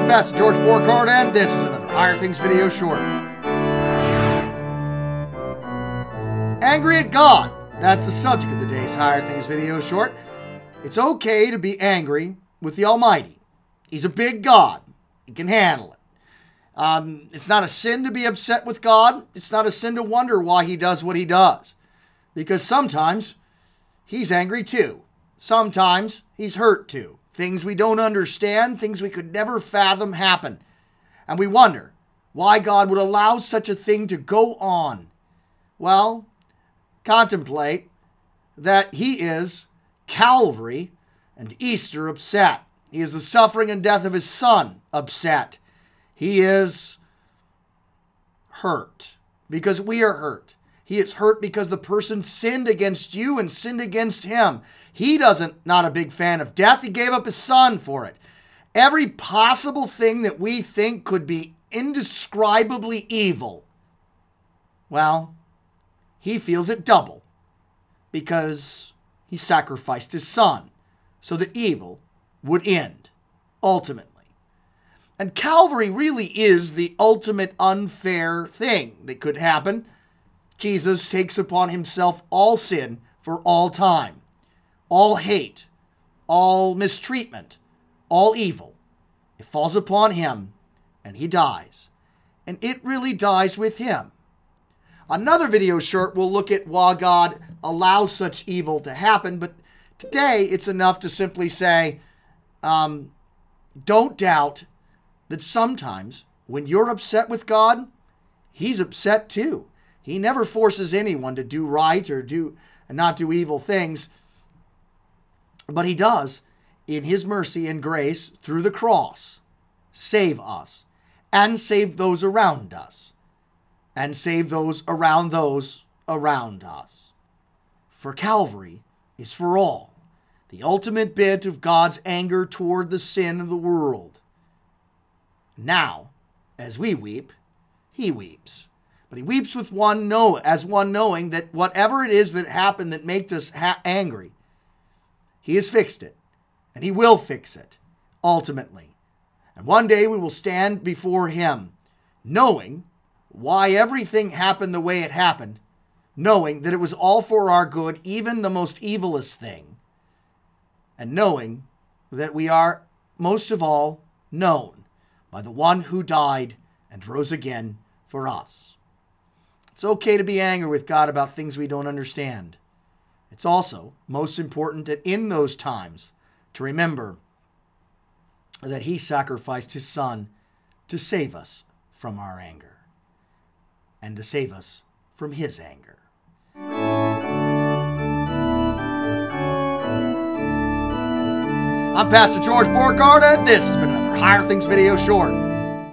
I'm Pastor George Borgard, and this is another Higher Things video short. Angry at God. That's the subject of today's Higher Things video short. It's okay to be angry with the Almighty. He's a big God. He can handle it. It's not a sin to be upset with God. It's not a sin to wonder why he does what he does. Because sometimes he's angry too. Sometimes he's hurt too. Things we don't understand, things we could never fathom happen. And we wonder why God would allow such a thing to go on. Well, contemplate that he is Calvary and Easter upset. He is the suffering and death of his Son upset. He is hurt because we are hurt. He is hurt because the person sinned against you and sinned against him. He not a big fan of death. He gave up his Son for it. Every possible thing that we think could be indescribably evil, well, he feels it double because he sacrificed his Son so that evil would end ultimately. And Calvary really is the ultimate unfair thing that could happen. Jesus takes upon himself all sin for all time, all hate, all mistreatment, all evil. It falls upon him and he dies. And it really dies with him. Another video short will look at why God allows such evil to happen. But today it's enough to simply say, don't doubt that sometimes when you're upset with God, he's upset too. He never forces anyone to do right or not do evil things. But he does, in his mercy and grace, through the cross, save us and save those around us and save those around us. For Calvary is for all, the ultimate bit of God's anger toward the sin of the world. Now, as we weep, he weeps. But he weeps with one knowing that whatever it is that happened that makes us angry, he has fixed it, and he will fix it, ultimately. And one day we will stand before him, knowing why everything happened the way it happened, knowing that it was all for our good, even the most evilest thing, and knowing that we are, most of all, known by the one who died and rose again for us. It's okay to be angry with God about things we don't understand. It's also most important that in those times to remember that he sacrificed his Son to save us from our anger and to save us from his anger. I'm Pastor George Borgard, and this has been another Higher Things video short.